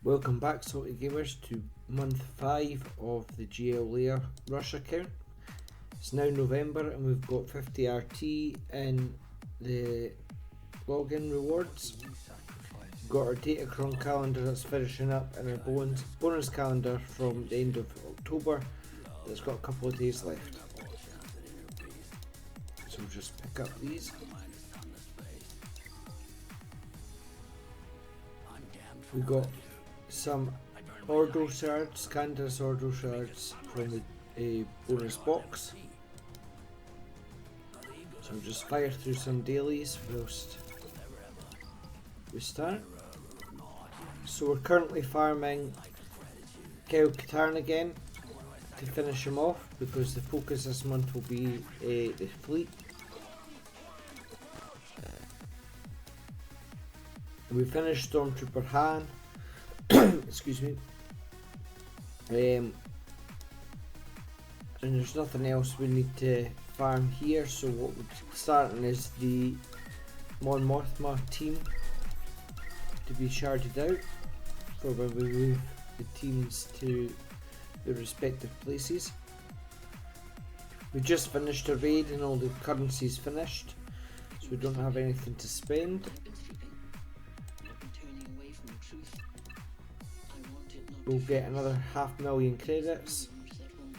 Welcome back, Salty Gamers, to month 5 of the GL Leia Rush account. It's now November and we've got 50 RT in the login rewards. We've got our Datacron calendar that's finishing up and our bonus calendar from the end of October that's got a couple of days left. So we'll just pick up these. We've got some Ordo shards, Candace Ordo shards from the bonus box. So we'll just fire through some dailies whilst we start. So we're currently farming Kyle Katarn again to finish him off because the focus this month will be the fleet. We finished Stormtrooper Han. Excuse me. And there's nothing else we need to farm here, so what we're starting is the Mon Mothma team to be sharded out for when we move the teams to their respective places. We just finished a raid and all the currency's finished, so we don't have anything to spend. We'll get another 500,000 credits,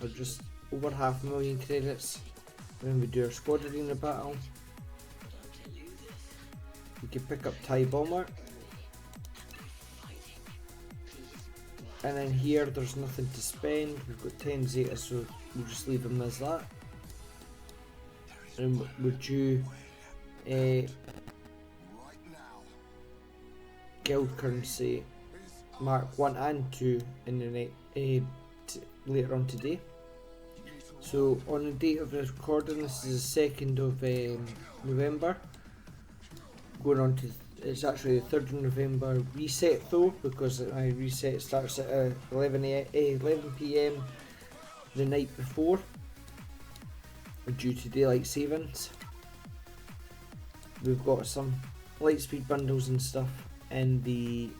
or just over 500,000 credits when we do our squad arena battle. We can pick up TIE Bomber, and then here there's nothing to spend. We've got 10 Zeta, so we'll just leave them as that. And we're due guild currency Mark 1 and 2 in the later on today. So on the date of this recording, this is the 2nd of November. Going on to, it's actually the 3rd of November reset though, because my reset starts at 11 PM the night before due to daylight savings. We've got some lightspeed bundles and stuff in the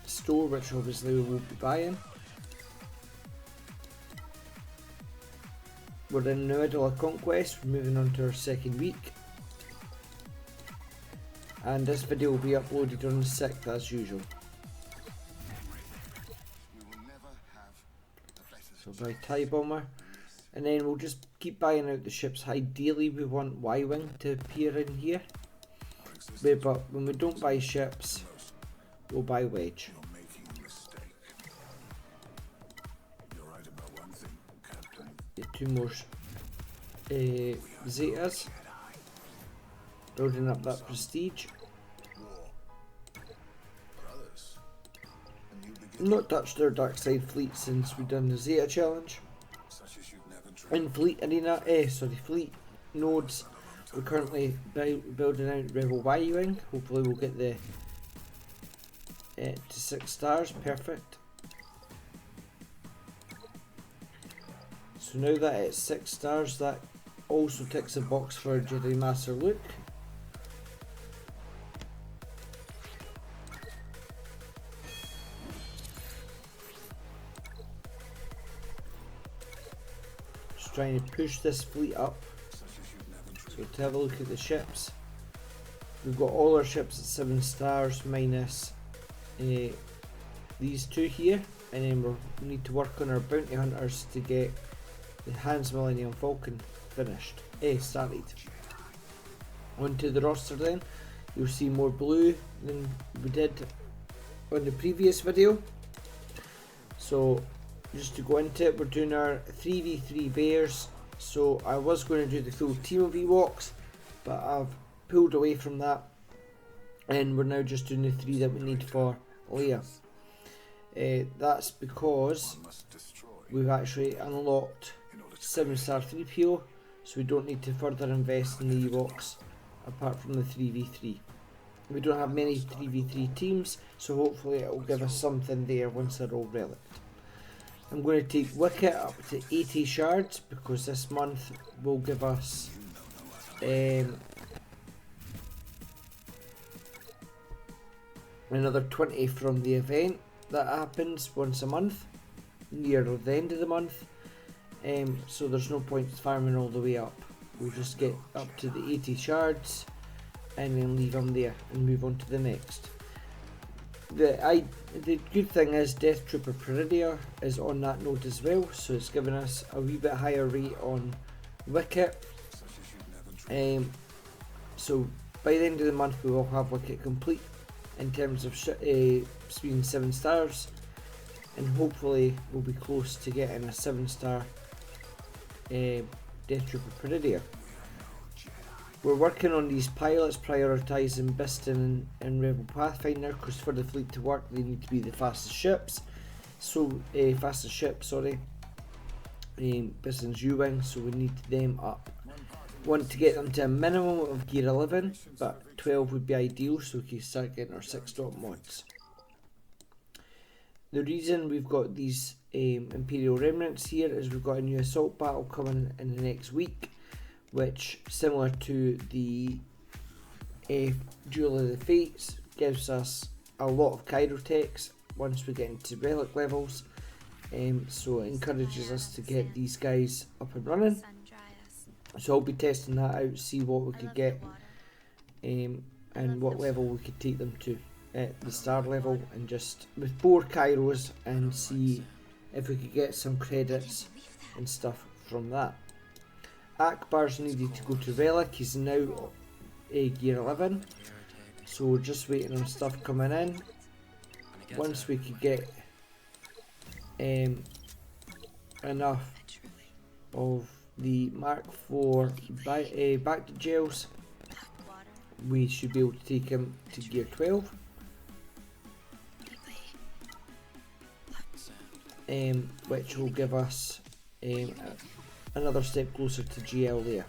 store, which obviously we will be buying. We're in the middle of Conquest, we're moving on to our second week, and this video will be uploaded on the 6th as usual. So buy TIE Bomber, and then we'll just keep buying out the ships. Ideally we want Y-Wing to appear in here, but when we don't buy ships, we'll buy Wedge. Get 2 more Zetas, building up that prestige. Not touched our dark side fleet since we've done the Zeta challenge. In fleet arena, fleet nodes, we're currently building out Rebel Y-Wing. Hopefully we'll get the to 6 stars, perfect. So now that it's 6 stars, that also ticks a box for Jedi Master Luke. Just trying to push this fleet up. So to have a look at the ships, we've got all our ships at 7 stars minus these 2 here, and then we need to work on our bounty hunters to get the Hans Millennium Falcon finished, started. Onto the roster then, you'll see more blue than we did on the previous video. So just to go into it, we're doing our 3v3 bears. So I was going to do the full team of Ewoks, but I've pulled away from that, and we're now just doing the 3 that we need for Leia. That's because we've actually unlocked 7-star 3PO, so we don't need to further invest in the Ewoks apart from the 3v3. We don't have many 3v3 teams, so hopefully it will give us something there once they're all relic. I'm going to take Wicket up to 80 shards because this month will give us another 20 from the event that happens once a month near the end of the month. So there's no point farming all the way up. We'll just get up to the 80 shards and then leave them there and move on to the next. The good thing is Death Trooper Peridia is on that node as well, so it's giving us a wee bit higher rate on Wicket. So by the end of the month we will have Wicket complete in terms of being 7 stars, and hopefully we'll be close to getting a 7-star Death Trooper Peridia. We're working on these pilots, prioritising Biston and Rebel Pathfinder, because for the fleet to work they need to be the fastest ships. So Biston's U-Wing, so we need them up. Want to get them to a minimum of gear 11, but 12 would be ideal, so we can start getting our 6-drop mods. The reason we've got these Imperial Remnants here is we've got a new assault battle coming in the next week, which, similar to the Duel of the Fates, gives us a lot of Chirotechs once we get into relic levels. So it encourages us to get these guys up and running. So I'll be testing that out, see what we could get, and what level we could take them to at the star level, and just with 4 Kairos and see if we could get some credits and stuff from that. Akbar's needed to go to relic. He's now gear 11, so we're just waiting on stuff coming in. Once we could get enough of the Mark IV back to gels, we should be able to take him to gear 12, which will give us another step closer to GL Leia.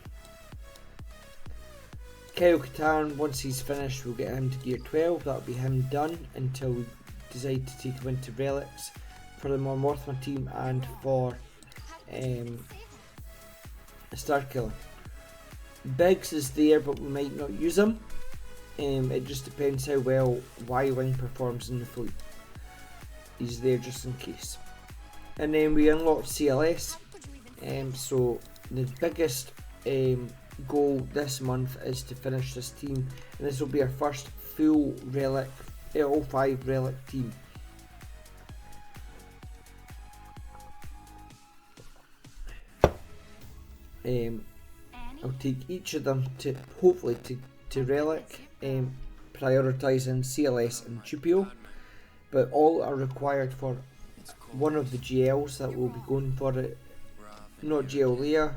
Kyle Katarn, once he's finished, we'll get him to gear 12. That'll be him done until we decide to take him into relics for the Mon Mothma team and for Starkiller. Biggs is there, but we might not use him. It just depends how well Y-Wing performs in the fleet. He's there just in case. And then we unlocked CLS. So the biggest goal this month is to finish this team, and this will be our first full relic, all 5 relic team. I'll take each of them to hopefully to relic, prioritising CLS and Chupio, but all are required for one of the GLs that will be going for it. Not GL Leia,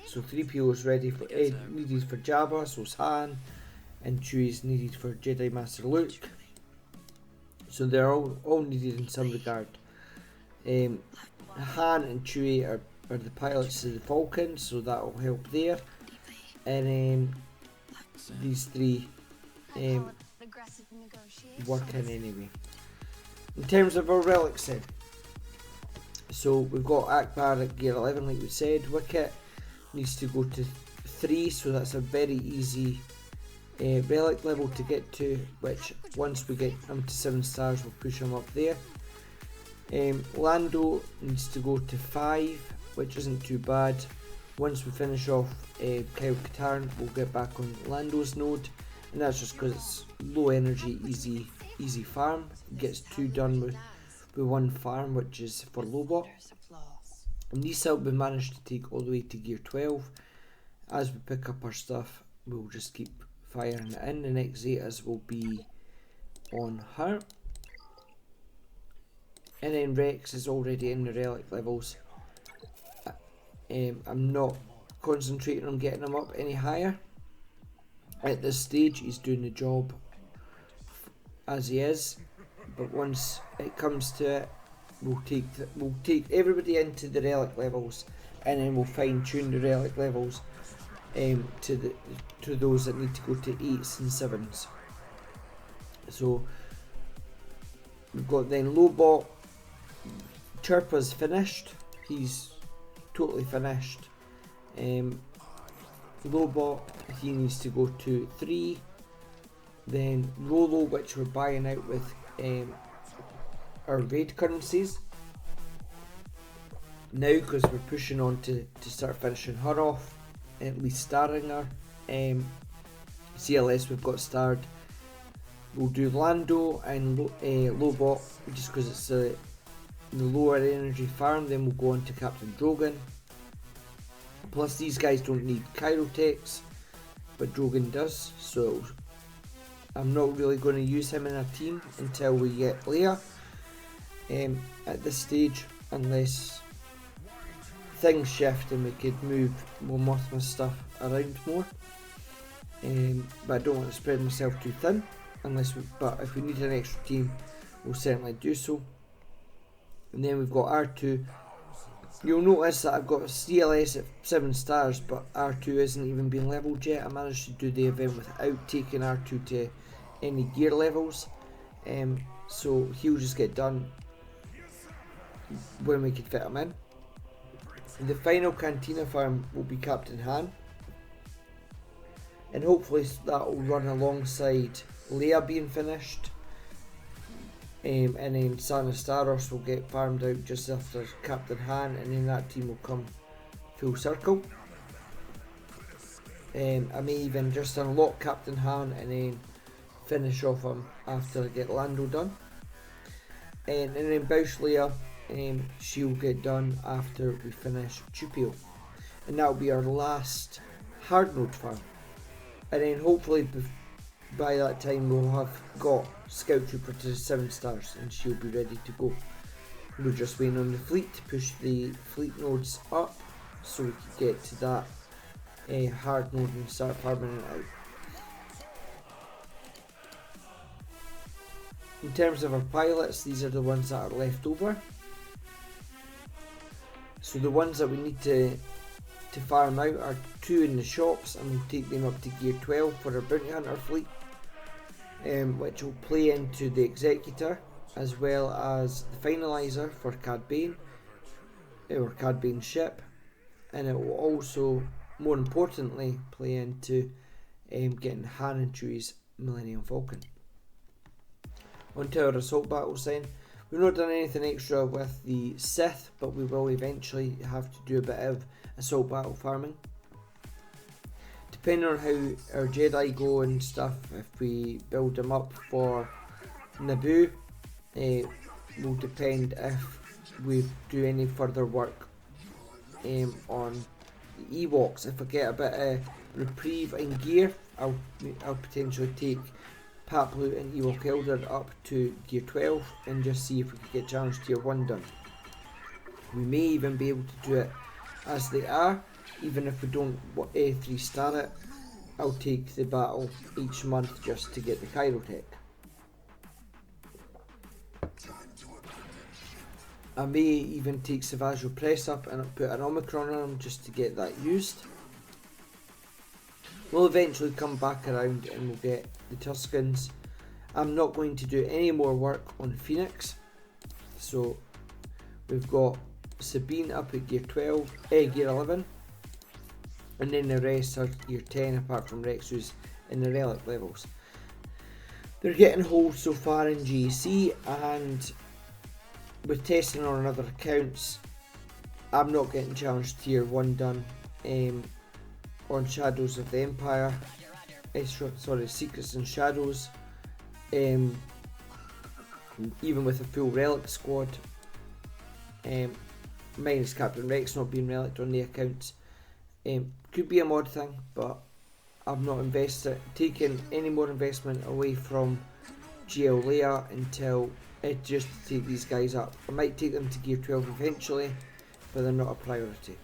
so 3PO is ready for needed for Jabba, so is Han, and Chewie is needed for Jedi Master Luke. So they're all needed in some regard. Han and Chewie are the pilots of the Falcon, so that will help there. And these 3 work in anyway. In terms of our relics then, so we've got Akbar at gear 11 like we said. Wicket needs to go to 3, so that's a very easy relic level to get to, which once we get him to 7 stars we'll push him up there. Lando needs to go to 5, which isn't too bad. Once we finish off Kyle Katarn, we'll get back on Lando's node, and that's just because it's low energy, easy farm. It gets 2 done with 1 farm, which is for Lobot. And Nisa we managed to take all the way to gear 12. As we pick up our stuff, we'll just keep firing it in. The next Zetas will be on her. And then Rex is already in the relic levels. I'm not concentrating on getting him up any higher. At this stage he's doing the job as he is, but once it comes to it, we'll take everybody into the relic levels, and then we'll fine tune the relic levels to those that need to go to 8s and 7s. So we've got then Lobot. Chirpa's finished, he's totally finished. Lobot, he needs to go to 3, Then Rolo, which we're buying out with our raid currencies now, because we're pushing on to start finishing her off, at least starring her. CLS we've got starred. We'll do Lando and Lobot, just because it's the lower energy farm. Then we'll go on to Captain Drogon. Plus these guys don't need Kyrotechs, but Drogon does, so I'm not really going to use him in a team until we get Leia at this stage, unless things shift and we could move more Mothma stuff around more. But I don't want to spread myself too thin, but if we need an extra team, we'll certainly do so. And then we've got R2. You'll notice that I've got CLS at 7 stars, but R2 isn't even been leveled yet. I managed to do the event without taking R2 to any gear levels, so he'll just get done when we can fit him in. The final Cantina farm will be Captain Han, and hopefully that will run alongside Leia being finished, and then Sana Staros will get farmed out just after Captain Han, and then that team will come full circle. I may even just unlock Captain Han and then finish off him after I get Lando done. And then Bausch Leia, she'll get done after we finish Chupio. And that'll be our last hard mode farm. And then hopefully by that time we'll have got Scout Trooper to 7 stars and she'll be ready to go. We're just waiting on the fleet to push the fleet nodes up so we can get to that hard mode and start farming it out. In terms of our pilots, these are the ones that are left over. So the ones that we need to farm out are 2 in the shops, and we'll take them up to gear 12 for our bounty hunter fleet, which will play into the executor as well as the finalizer for Cad Bane, or Cad Bane's ship, and it will also, more importantly, play into getting Han and Chewie's Millennium Falcon. Onto our assault battles then. We've not done anything extra with the Sith, but we will eventually have to do a bit of assault battle farming. Depending on how our Jedi go and stuff, if we build them up for Naboo, will depend if we do any further work on the Ewoks. If I get a bit of reprieve in gear, I'll potentially take Paplu and Ewok Elder up to gear 12 and just see if we can get challenge tier 1 done. We may even be able to do it as they are, even if we don't 3 star it. I'll take the battle each month just to get the Kyrotech. I may even take Savage Press up and put an Omicron on him just to get that used. We'll eventually come back around and we'll get the Tuscans. I'm not going to do any more work on Phoenix, so we've got Sabine up at gear 12, gear 11, and then the rest are gear 10 apart from Rex, who's in the relic levels. They're getting hold so far in GEC, and with testing on other accounts, I'm not getting challenge tier 1 done on Shadows of the Empire, Secrets and Shadows, even with a full relic squad, minus Captain Rex not being relic on the accounts. Could be a mod thing, but I've not taken any more investment away from GL Leia until just to take these guys up. I might take them to gear 12 eventually, but they're not a priority.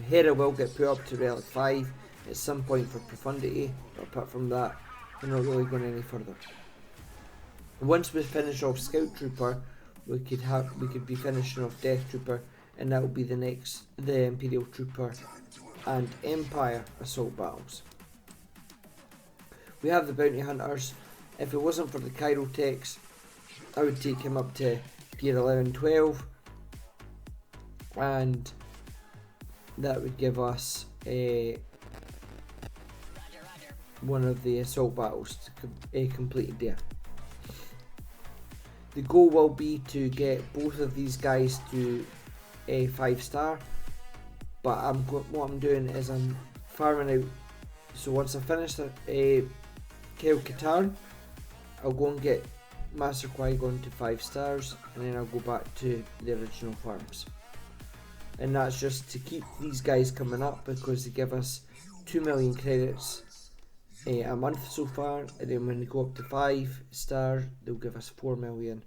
Hera will get put up to relic 5 at some point for profundity, but apart from that, we're not really going any further. Once we finish off Scout Trooper, we could be finishing off Death Trooper, and that will be the Imperial Trooper and Empire assault battles. We have the Bounty Hunters. If it wasn't for the Kyrotechs, I would take him up to gear 11, 12, and that would give us one of the assault battles completed there. The goal will be to get both of these guys to a 5-star, but what I'm doing is I'm farming out. So once I finish a Kale Katarn, I'll go and get Master Qui-Gon to 5 stars, and then I'll go back to the original farms. And that's just to keep these guys coming up, because they give us 2 million credits a month so far, and then when they go up to 5 stars they'll give us 4 million,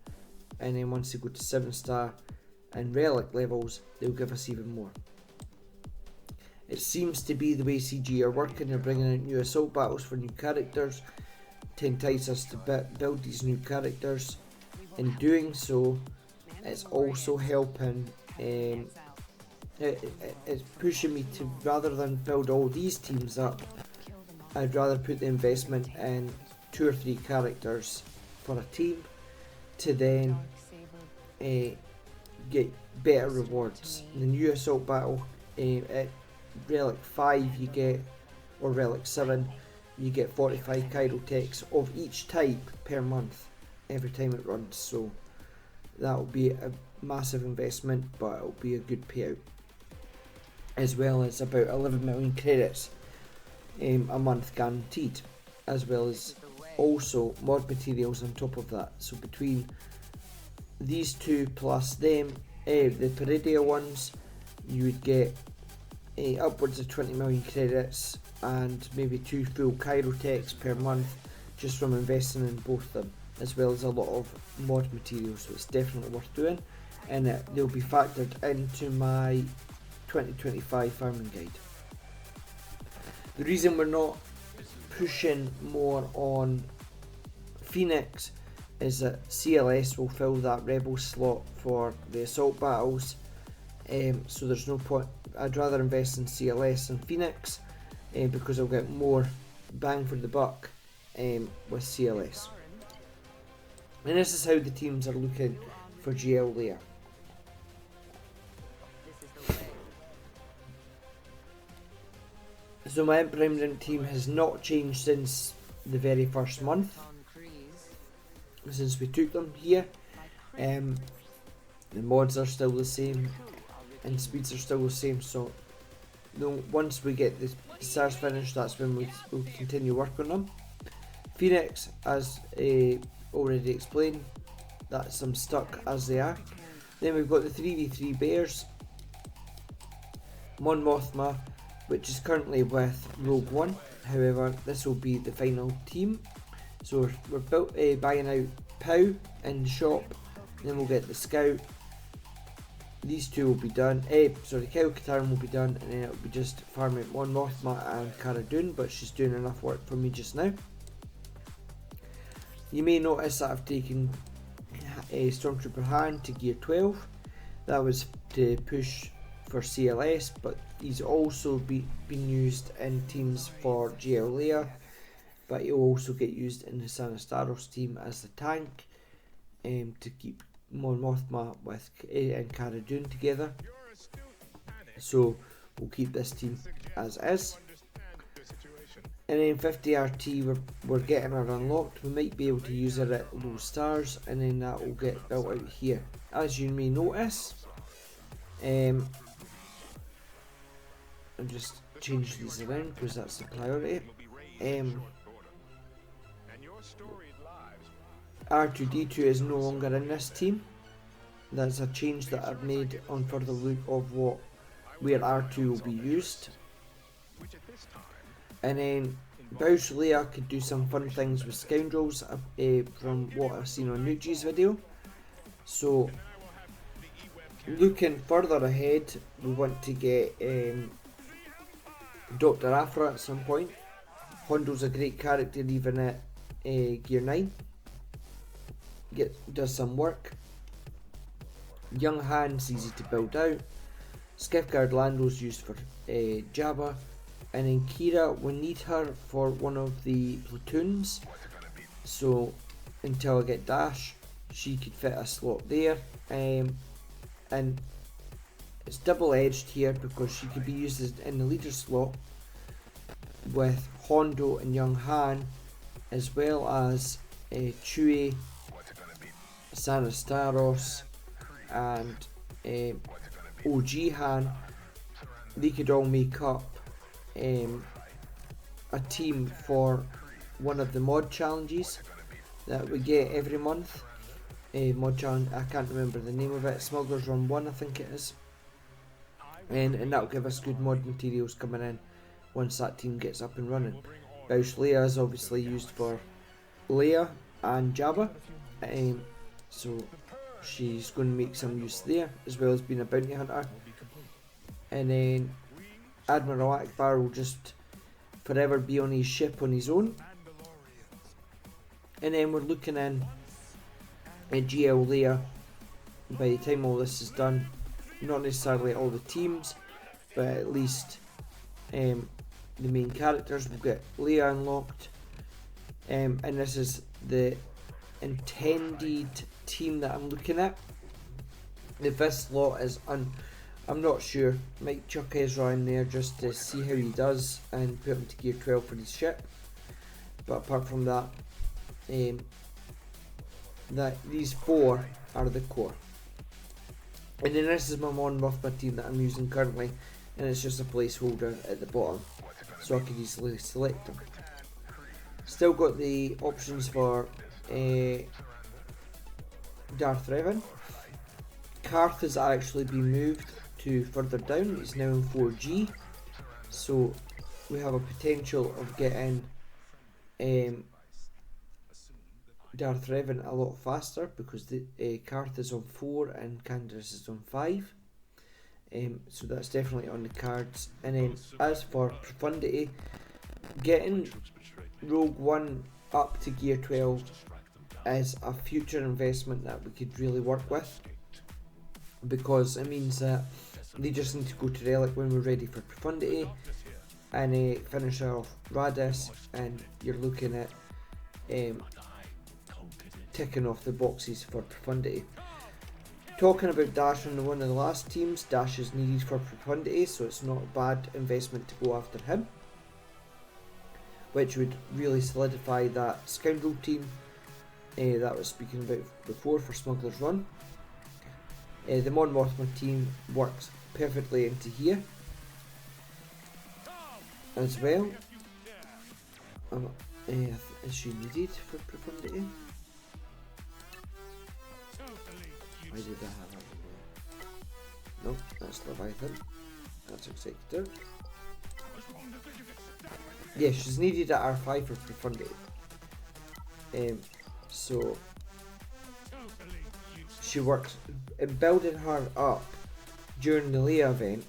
and then once they go to 7 star and relic levels they'll give us even more. It seems to be the way CG are working. They're bringing out new assault battles for new characters to entice us to build these new characters. In doing so, it's also helping, it's pushing me to, rather than build all these teams up, I'd rather put the investment in 2 or 3 characters for a team to then get better rewards. The new assault battle at Relic 5 you get, or Relic 7, you get 45 Chirotechs of each type per month every time it runs, so that will be a massive investment, but it will be a good payout, as well as about 11 million credits a month guaranteed, as well as also mod materials on top of that. So between these two plus them, the Peridia ones, you would get upwards of 20 million credits and maybe 2 full Chirotechs per month just from investing in both them, as well as a lot of mod materials, so it's definitely worth doing, and they'll be factored into my 2025 farming guide. The reason we're not pushing more on Phoenix is that CLS will fill that rebel slot for the assault battles, so there's no point. I'd rather invest in CLS than Phoenix, because I'll get more bang for the buck with CLS. And this is how the teams are looking for GL Leia. So my Emperor Remnant team has not changed since the very first month, since we took them here. The mods are still the same and speeds are still the same, so once we get the stars finished, that's when we'll continue work on them. Phoenix, as already explained, that's them stuck as they are. Then we've got the 3v3 bears, Mon Mothma, which is currently with Rogue One. However, this will be the final team. So we're buying out Pow in the shop, then we'll get the Scout. These two will be done. Kyle Katarn will be done, and then it'll be just farming Mon Mothma and Cara Dune, but she's doing enough work for me just now. You may notice that I've taken a Stormtrooper Han to gear 12. That was to push for CLS, but he's also been used in teams for GL Leia, but he'll also get used in the Sanastaros team as the tank, to keep Mon Mothma with and Cara Dune together. So we'll keep this team as is. And then 50 RT, we're getting her unlocked. We might be able to use her at low stars, and then that will get built out here. As you may notice, I'll just change these around because that's the priority. R2D2 is no longer in this team. That's a change that I've made on further look of where R2 will be used. And then Bouch Leia could do some fun things with Scoundrels, from what I've seen on Nucci's video. So looking further ahead, we want to get Dr. Aphra at some point. Hondo's a great character even at gear 9. Does some work. Young Han's easy to build out. Skiffguard Lando's used for Jabba, and then Kira, we need her for one of the platoons, so until I get Dash she could fit a slot there, and it's double edged here because she could be used in the leader slot, with Hondo and Young Han, as well as Chewie, Sanastaros, and OG Han. They could all make up a team for one of the mod challenges that we get every month. Mod challenge, I can't remember the name of it, Smugglers Run 1 I think it is. And that'll give us good mod materials coming in once that team gets up and running. Bausch Leia is obviously used for Leia and Jabba, so she's going to make some use there, as well as being a bounty hunter. And then Admiral Akbar will just forever be on his ship on his own. And then we're looking in at GL Leia. By the time all this is done, not necessarily all the teams, but at least the main characters will get Leia unlocked. And this is the intended team that I'm looking at. The first slot is I'm not sure. Might chuck Ezra in there just to see how he does and put him to gear 12 for his ship. But apart from that, these four are the core. And then this is my Mon Mothma team that I'm using currently, and it's just a placeholder at the bottom, so I can easily select them. Still got the options for Darth Revan. Karth has actually been moved to further down, it's now in 4G, so we have a potential of getting Darth Revan a lot faster, because the Karth is on 4 and Candace is on 5, so that's definitely on the cards. And then as for profundity, getting Rogue One up to gear 12 is a future investment that we could really work with, because it means that they just need to go to Relic when we're ready for profundity and finish off Radis, and you're looking at ticking off the boxes for profundity. Talking about Dash on one of the last teams, Dash is needed for profundity, so it's not a bad investment to go after him, which would really solidify that scoundrel team that I was speaking about before for Smuggler's Run. The Mon Mothma team works perfectly into here as well. Is she needed for profundity? Why did I have her? Nope, that's Leviathan. That's Executor. Yeah, she's needed at R5 for profundity. So she works in building her up during the Leia event.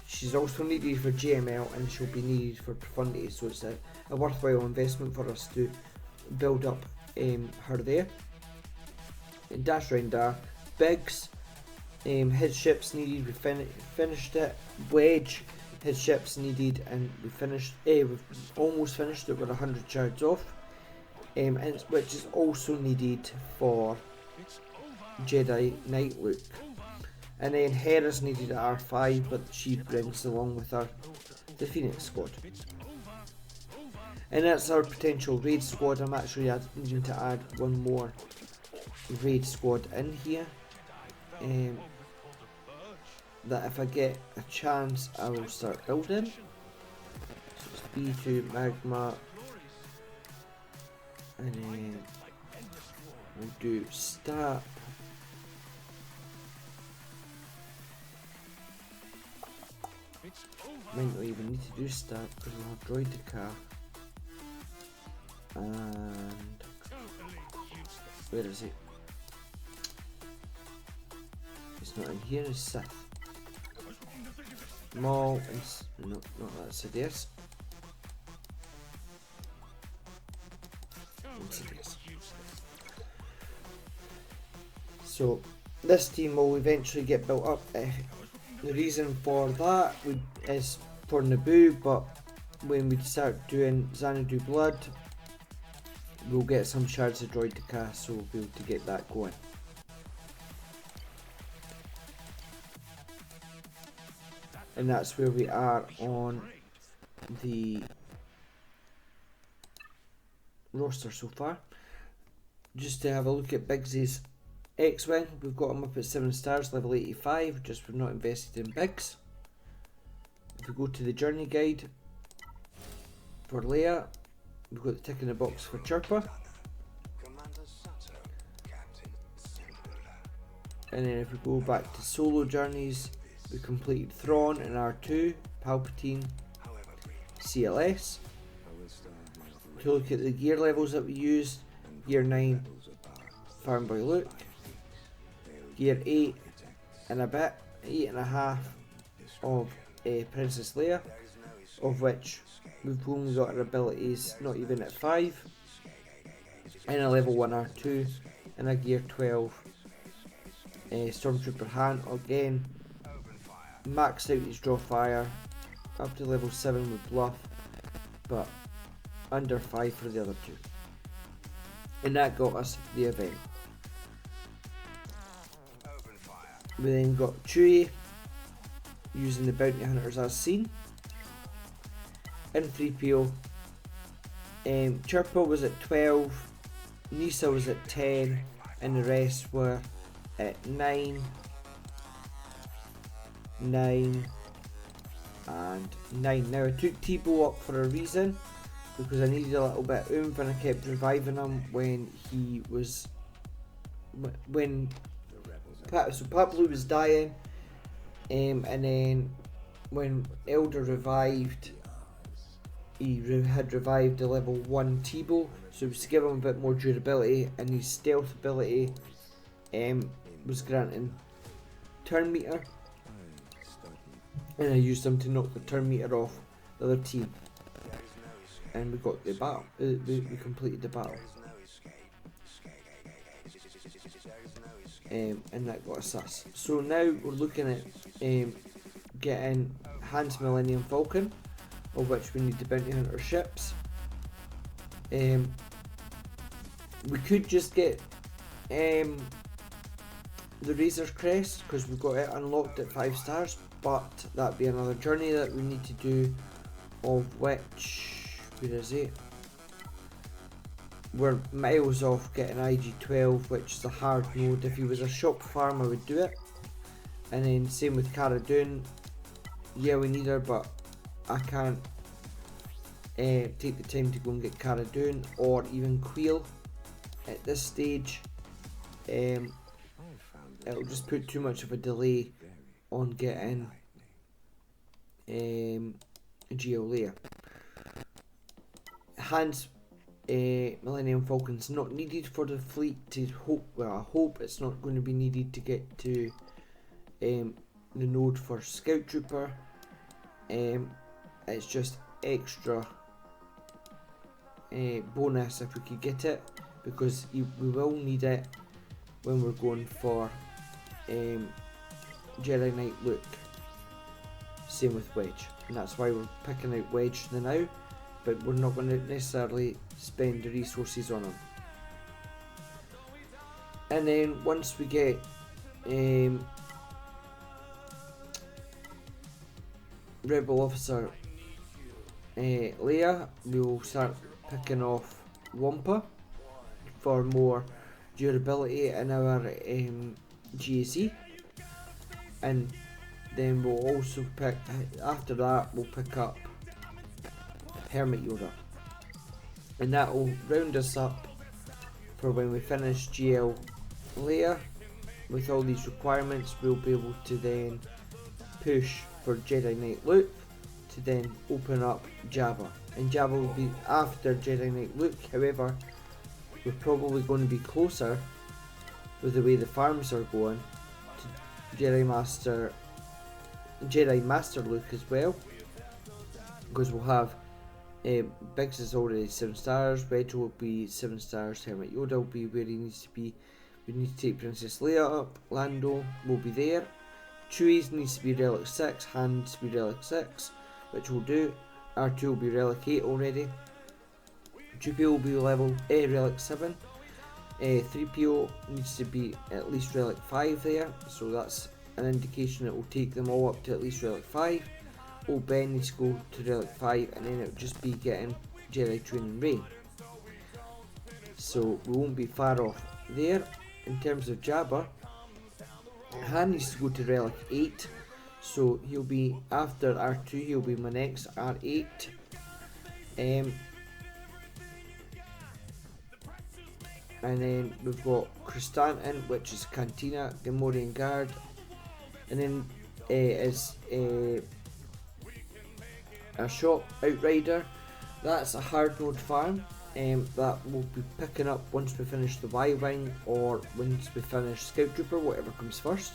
She's also needed for JML, and she'll be needed for profundity, so it's a worthwhile investment for us to build up her there. And Dash round Dar. Biggs, his ship's needed, we finished it. Wedge, his ship's needed, and we've almost finished it with 100 shards off, which is also needed for Jedi Knight Luke. And then Hera's needed at R5, but she brings along with her the Phoenix squad. And that's our potential raid squad. I'm actually needing to add one more raid squad in here, that if I get a chance I will start building. So it's B2 Magma, and then we'll do Stat. Might not even need to do Stat because we'll have Droidica. And where is it? It's not in here, it's Sith. Maul and no, not that Sidious. Sidious. So this team will eventually get built up. The reason for that is for Naboo, but when we start doing Xanadu Blood, we'll get some shards of Droidica, so we'll be able to get that going. And that's where we are on the roster so far. Just to have a look at Biggsy's X-Wing, we've got him up at 7 stars, level 85, just we've not invested in Biggs. If we go to the journey guide for Leia, we've got the tick in the box for Chirpa. And then if we go back to solo journeys, we completed Thrawn and R2, Palpatine, CLS. To look at the gear levels that we used, Gear 9, Farmboy Luke. Gear 8 and a bit, 8.5 of Princess Leia, of which we've only got her abilities not even at 5. And a level 1 R2 and a Gear 12 Stormtrooper Han. Again, maxed out his draw fire up to level 7 with bluff, but under 5 for the other two. And that got us the event. We then got Chewie using the bounty hunters as seen. In 3PO, Chirpa was at 12, Nisa was at 10, and the rest were at 9, 9, and 9. Now I took Tebow up for a reason, because I needed a little bit of oomph and I kept reviving him when he was, so Pat Blue was dying, and then when Elder revived, he had revived the level 1 Tebow, so it was to give him a bit more durability, and his stealth ability was granting turn meter, and I used him to knock the turn meter off the other team, and we got the battle, we completed the battle. And that got us us. So now we're looking at getting Han's Millennium Falcon, of which we need the bounty hunter ships. We could just get the Razor's Crest, because we've got it unlocked at 5 stars, but that'd be another journey that we need to do, of which, where is it? We're miles off getting IG-12, which is a hard mode. If he was a shop farm I would do it. And then same with Cara Dune. Yeah, we need her, but I can't take the time to go and get Cara Dune or even Queel at this stage. It'll just put too much of a delay on getting GL Leia. Han's Millennium Falcon's not needed for the fleet to hope. Well, I hope it's not going to be needed to get to the node for Scout Trooper. It's just extra bonus if we could get it, because we will need it when we're going for Jedi Knight Luke. Same with Wedge, and that's why we're picking out Wedge now, but we're not going to necessarily spend the resources on him. And then once we get Rebel Officer Leia, we'll start picking off Wampa for more durability in our GAC, and then we'll also pick, after that we'll pick up Hermit Yoda, and that will round us up for when we finish GL Leia. With all these requirements, we'll be able to then push for Jedi Knight Luke to then open up Jabba, and Jabba will be after Jedi Knight Luke. However, we're probably going to be closer with the way the farms are going to Jedi Master Luke as well, because we'll have Biggs is already 7 stars, Wedge will be 7 stars, Hermit Yoda will be where he needs to be. We need to take Princess Leia up, Lando will be there, Chewie's needs to be Relic 6, Han needs to be Relic 6, which we'll do, R2 will be Relic 8 already, 2PO will be Relic 7, 3PO needs to be at least Relic 5 there, so that's an indication it will take them all up to at least Relic 5. oh, Ben needs to go to Relic 5, and then it'll just be getting Jedi Training Ray. So we won't be far off there. In terms of Jabba, Han needs to go to Relic 8, so he'll be after R2, he'll be my next R8. And then we've got Chrysanthemum, which is Cantina, Gamorrean Guard, and then is a shop Outrider. That's a hard mode farm that we'll be picking up once we finish the Y-Wing, or once we finish Scout Trooper, whatever comes first,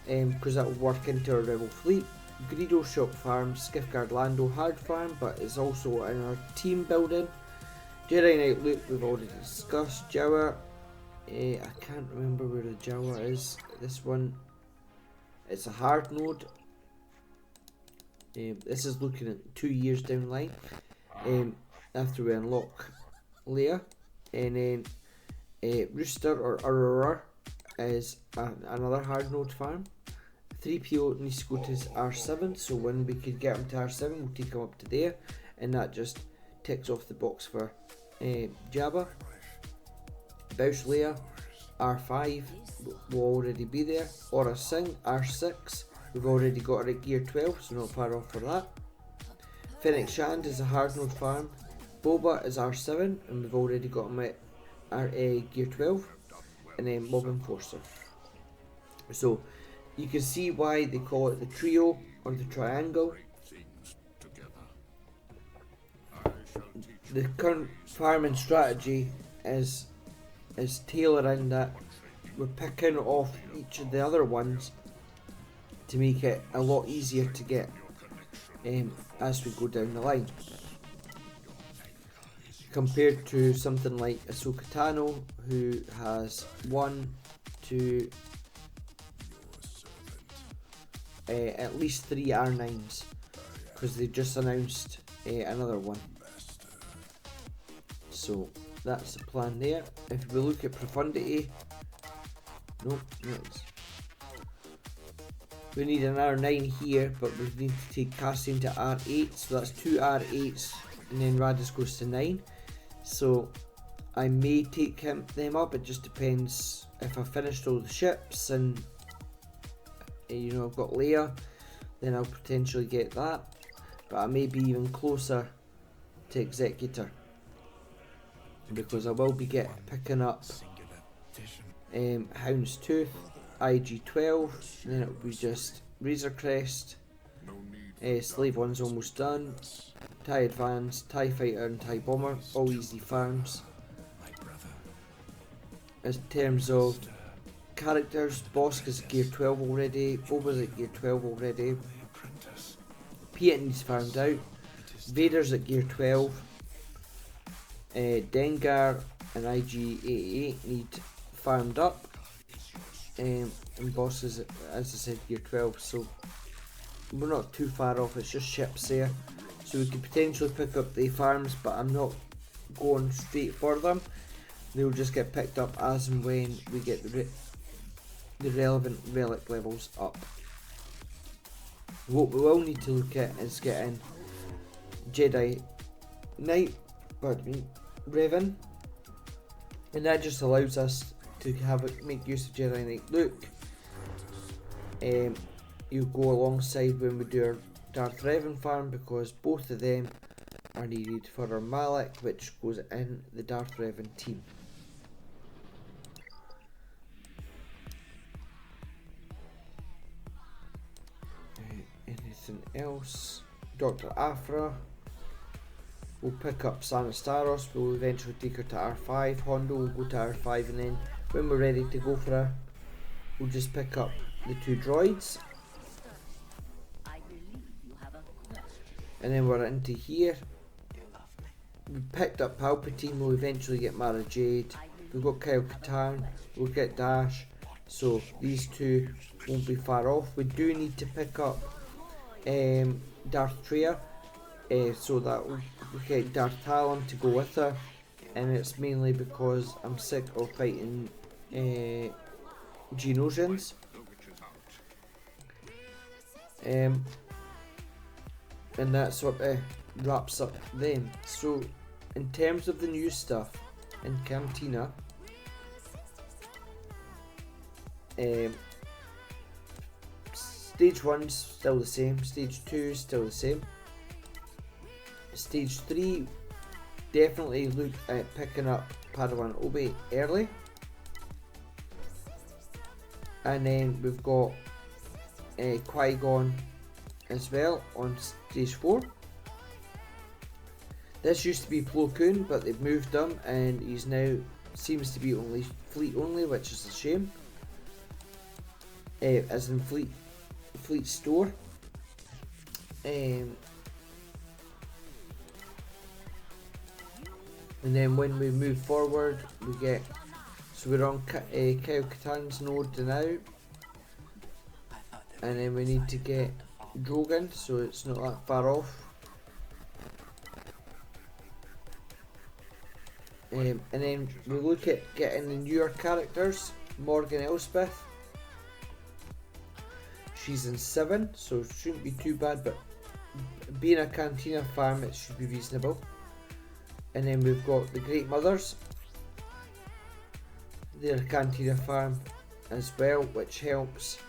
because that will work into our Rebel fleet. Greedo shop farm, Skiffguard Lando hard farm, but it's also in our team building. Jedi Knight Luke we've already discussed. Jawa, I can't remember where the Jawa is. This one, it's a hard node. This is looking at 2 years down the line, after we unlock Leia. And then Rooster or Aurora is another hard node farm. 3PO needs to go to R7, so when we could get him to R7, we'll take him up to there, and that just ticks off the box for Jabba. Bouch Leia, R5 will already be there. Aura Singh, R6, we've already got her at gear 12, so not far off for that. Fennec Shand is a hard node farm. Boba is R7, and we've already got him at gear 12. And then Mob Enforcer. So you can see why they call it the trio or the triangle. The current farming strategy is tailoring that we're picking off each of the other ones to make it a lot easier to get as we go down the line, compared to something like Ahsoka Tano, who has 1, 2, at least 3 R9s, because they just announced another one. So that's the plan there. If we look at profundity, nope, we need an R9 here, but we need to take Cassian to R8, so that's 2 R8s, and then Radis goes to 9. So I may take them up, it just depends if I finished all the ships, and you know, I've got Leia, then I'll potentially get that, but I may be even closer to Executor, because I will be picking up Houndstooth, IG-12, and then it'll be just Razor Crest, Slave 1's almost done, TIE Advance, TIE Fighter and TIE Bomber, all easy farms. In terms of characters, Bosk is gear 12 already, Boba's at gear 12 already, Piet needs farmed out, Vader's at gear 12, Dengar and IG-88 need farmed up, and Boss is, as I said, gear 12, so we're not too far off, it's just ships there, so we could potentially pick up the farms, but I'm not going straight for them. They'll just get picked up as and when we get the relevant relic levels up. What we will need to look at is getting Jedi Knight, Revan, and that just allows us to make use of Jedi Knight Luke. You go alongside when we do our Darth Revan farm, because both of them are needed for our Malak, which goes in the Darth Revan team. Anything else? Dr. Afra. We'll pick up Sanastaros, we'll eventually take her to R5. Hondo will go to R5, and then when we're ready to go for her, we'll just pick up the 2 droids. And then we're into here. We picked up Palpatine, we'll eventually get Mara Jade. We've got Kyle Katarn, we'll get Dash. So these 2 won't be far off. We do need to pick up Darth Traya, so that we'll get Darth Talon to go with her. And it's mainly because I'm sick of fighting Geonosians. And that sort of wraps up them. So in terms of the new stuff in Cantina, stage 1's still the same, stage 2 still the same, stage 3 definitely look at picking up Padawan Obi early, and then we've got Qui-Gon as well on stage 4. This used to be Plo Koon, but they've moved him and he's now seems to be only fleet only, which is a shame. As in fleet store. And then when we move forward, we get, so we're on Kyle Katarn's node now, and then we need to get Drogon, so it's not that far off. And then we look at getting the newer characters. Morgan Elspeth, she's in 7, so it shouldn't be too bad, but being a Cantina farm, it should be reasonable. And then we've got the Great Mothers, they're Cantina farm as well, which helps.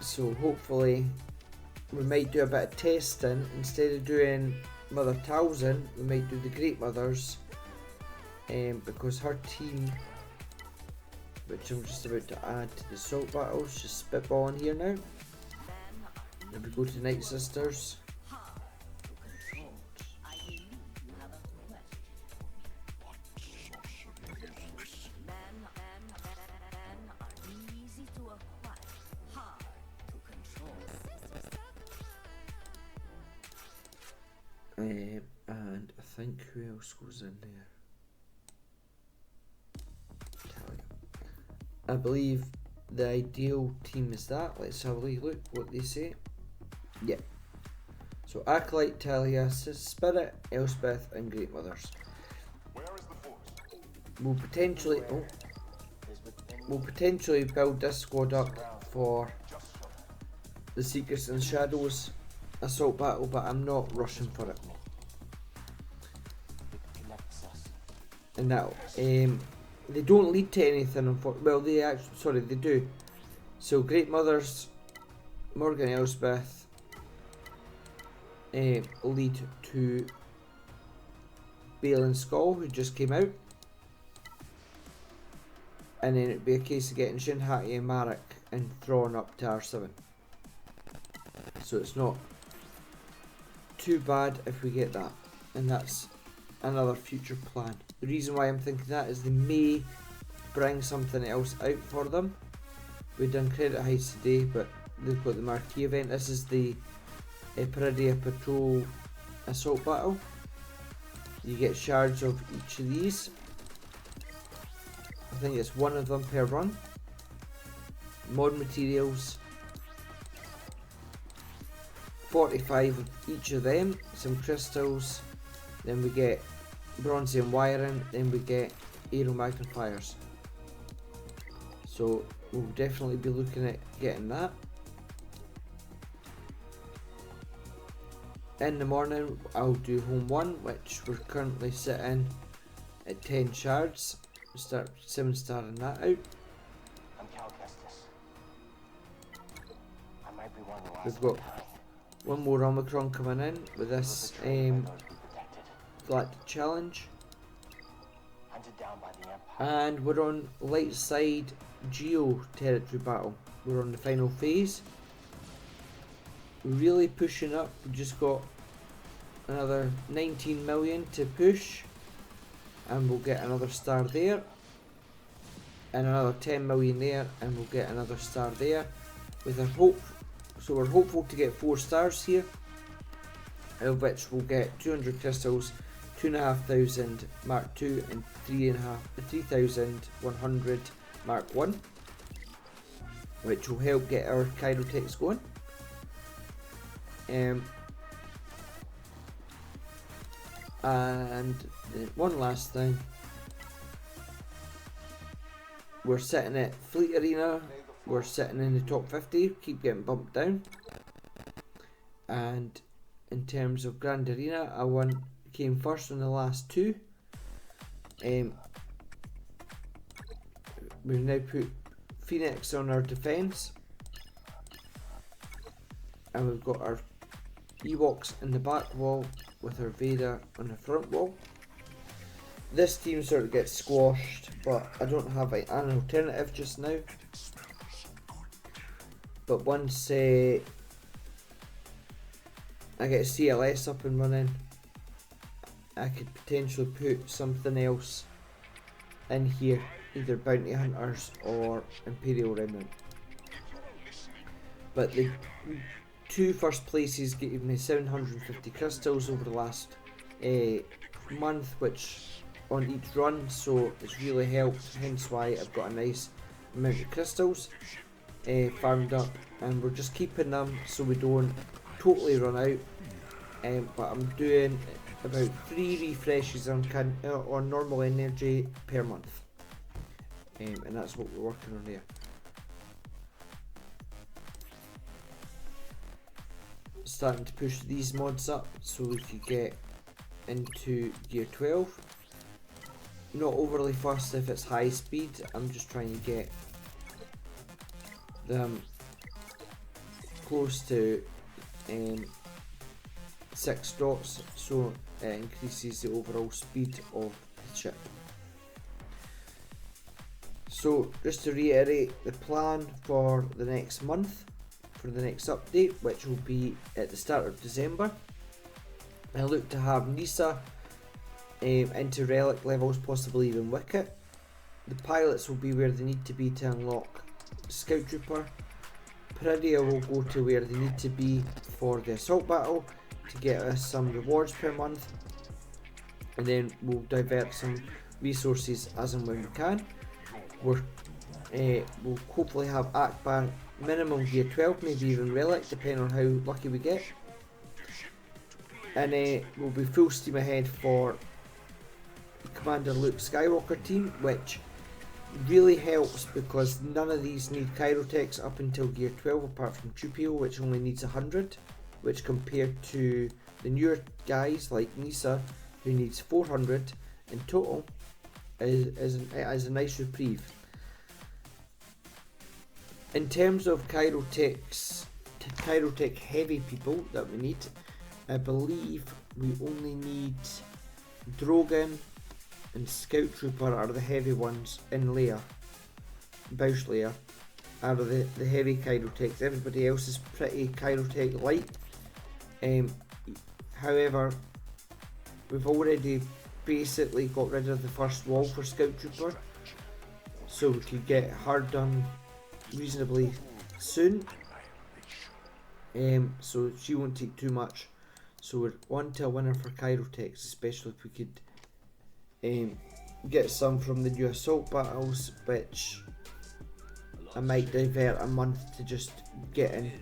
So hopefully we might do a bit of testing. Instead of doing Mother Talzin, we might do the Great Mothers, because her team, which I'm just about to add to the Salt Battles, just spitballing here now. If we go to Night Sisters, and I think who else goes in there? I believe the ideal team is that. Let's have a look what they say. Yeah. So Acolyte, Talia, Spirit, Elspeth, and Great Mothers. We'll potentially build this squad up for the Secrets and Shadows assault battle, but I'm not rushing for it. And that they don't lead to anything. Well, they actually, sorry, they do. So Great Mothers, Morgan Elspeth lead to Bale and Skull, who just came out, and then it'd be a case of getting Shin Hati and Marek and Thrawn up to R7. So it's not too bad if we get that, and that's another future plan. The reason why I'm thinking that is they may bring something else out for them. We've done credit heights today, but they've got the marquee event. This is the Peridia Patrol assault battle. You get shards of each of these. I think it's one of them per run. Mod materials, 45 of each of them. Some crystals. Then we get bronzium wiring. Then we get aero magnifiers. So we'll definitely be looking at getting that. In the morning I'll do home 1, which we're currently sitting at 10 shards. We'll start 7-starring that out. We've got one more Omicron coming in with this Galactic Challenge. And we're on light side Geo territory battle. We're on the final phase. We're really pushing up. We just got another 19 million to push, and we'll get another star there, and another 10 million there, and we'll get another star there with a hope. So we're hopeful to get 4 stars here, of which we'll get 200 crystals, 2,500 Mark II, and 3,100 Mark 1, which will help get our Chirotechs going. And one last thing, we're sitting at Fleet Arena we're sitting in the top 50, keep getting bumped down. And in terms of Grand Arena, came first on the last two. We've now put Phoenix on our defence, and we've got our Ewoks in the back wall with our Vader on the front wall. This team sort of gets squashed, but I don't have an alternative just now. But once I get CLS up and running, I could potentially put something else in here, either Bounty Hunters or Imperial Remnant. But the two first places gave me 750 crystals over the last month, which on each run, so it's really helped, hence why I've got a nice amount of crystals farmed up, and we're just keeping them so we don't totally run out. But I'm doing about 3 refreshes on normal energy per month, and that's what we're working on there. Starting to push these mods up so we could get into gear 12. Not overly fussed if it's high speed, I'm just trying to get them close to 6 dots, so it increases the overall speed of the ship. So just to reiterate the plan for the next month, for the next update, which will be at the start of December, I look to have Nisa into relic levels, possibly even Wicket. The pilots will be where they need to be to unlock Scout Trooper. Peridia will go to where they need to be for the assault battle to get us some rewards per month, and then we'll divert some resources as and when we can. We'll hopefully have Akbar minimum gear 12, maybe even relic, depending on how lucky we get. And we'll be full steam ahead for Commander Luke Skywalker team, which really helps because none of these need Chirotechs up until gear 12 apart from Chupio, which only needs 100, which compared to the newer guys like Nisa, who needs 400 in total, is a nice reprieve. In terms of Chirotech heavy people that we need, I believe we only need Drogon and Scout Trooper are the heavy ones in Leia. Bausch Leia are the heavy Chirotechs. Everybody else is pretty Chirotech light. However, we've already basically got rid of the first wall for Scout Trooper, so we could get her done reasonably soon. So she won't take too much. So we're on to a winner for Chirotechs, especially if we could get some from the new assault battles, which I might divert a month to just getting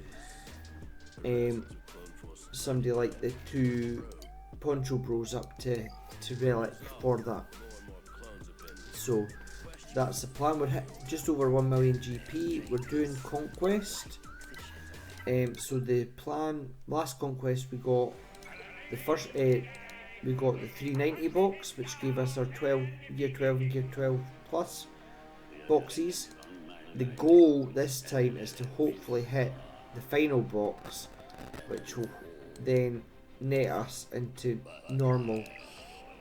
somebody like the 2 Poncho Bros up to relic for that. So that's the plan. We're just over 1 million GP. We're doing Conquest. So the plan, last Conquest we got the first we got the 390 box, which gave us our gear 12 and gear 12 plus boxes. The goal this time is to hopefully hit the final box, which will then net us into normal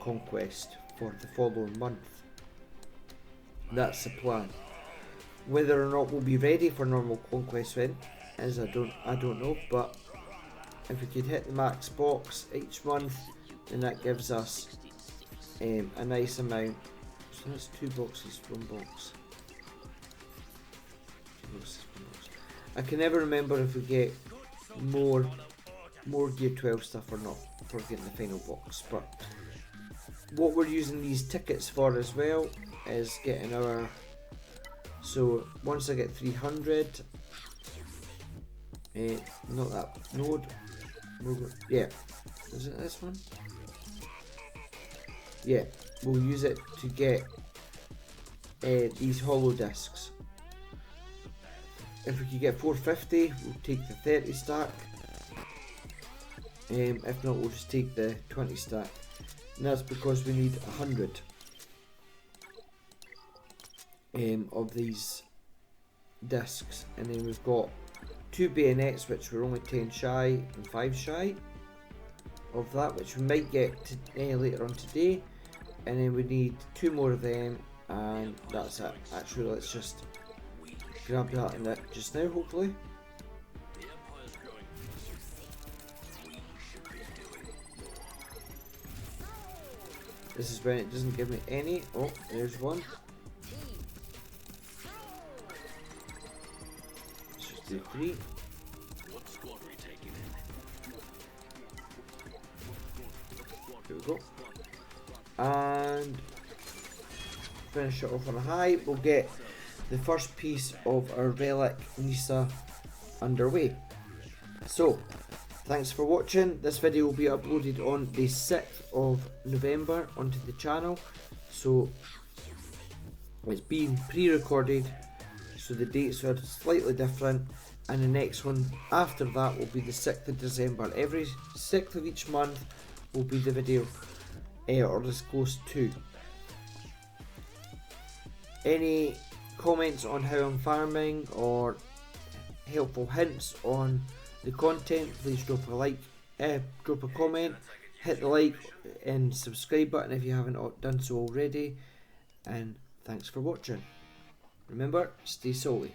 Conquest for the following month. That's the plan. Whether or not we'll be ready for normal Conquest then is I don't know, but if we could hit the max box each month, then that gives us a nice amount. So that's 2 boxes, 1 box. 2 boxes, 1 box. I can never remember if we get more gear 12 stuff or not for getting the final box, but what we're using these tickets for as well is getting our, so once I get 300, not that node, yeah, is it this one? Yeah, we'll use it to get these holo discs If we could get 450, we'll take the 30 stack. If not, we'll just take the 20 stack. And that's because we need 100 of these discs. And then we've got 2 bayonets, which we're only 10 shy and 5 shy of that, which we might get to, later on today. And then we need 2 more of them, and that's it. Actually, let's just grab that in it just now, hopefully. This is when it doesn't give me any. Oh, there's one. Let's just do 3. There we go. And finish it off on a high. We'll get the first piece of our relic Nisa underway. So, thanks for watching. This video will be uploaded on the 6th of November onto the channel. So, it's been pre-recorded, so the dates are slightly different. And the next one after that will be the 6th of December. Every 6th of each month will be the video, or as close to. Any comments on how I'm farming or helpful hints on the content, please drop a like, drop a comment, hit the like and subscribe button if you haven't done so already, and thanks for watching. Remember, stay salty.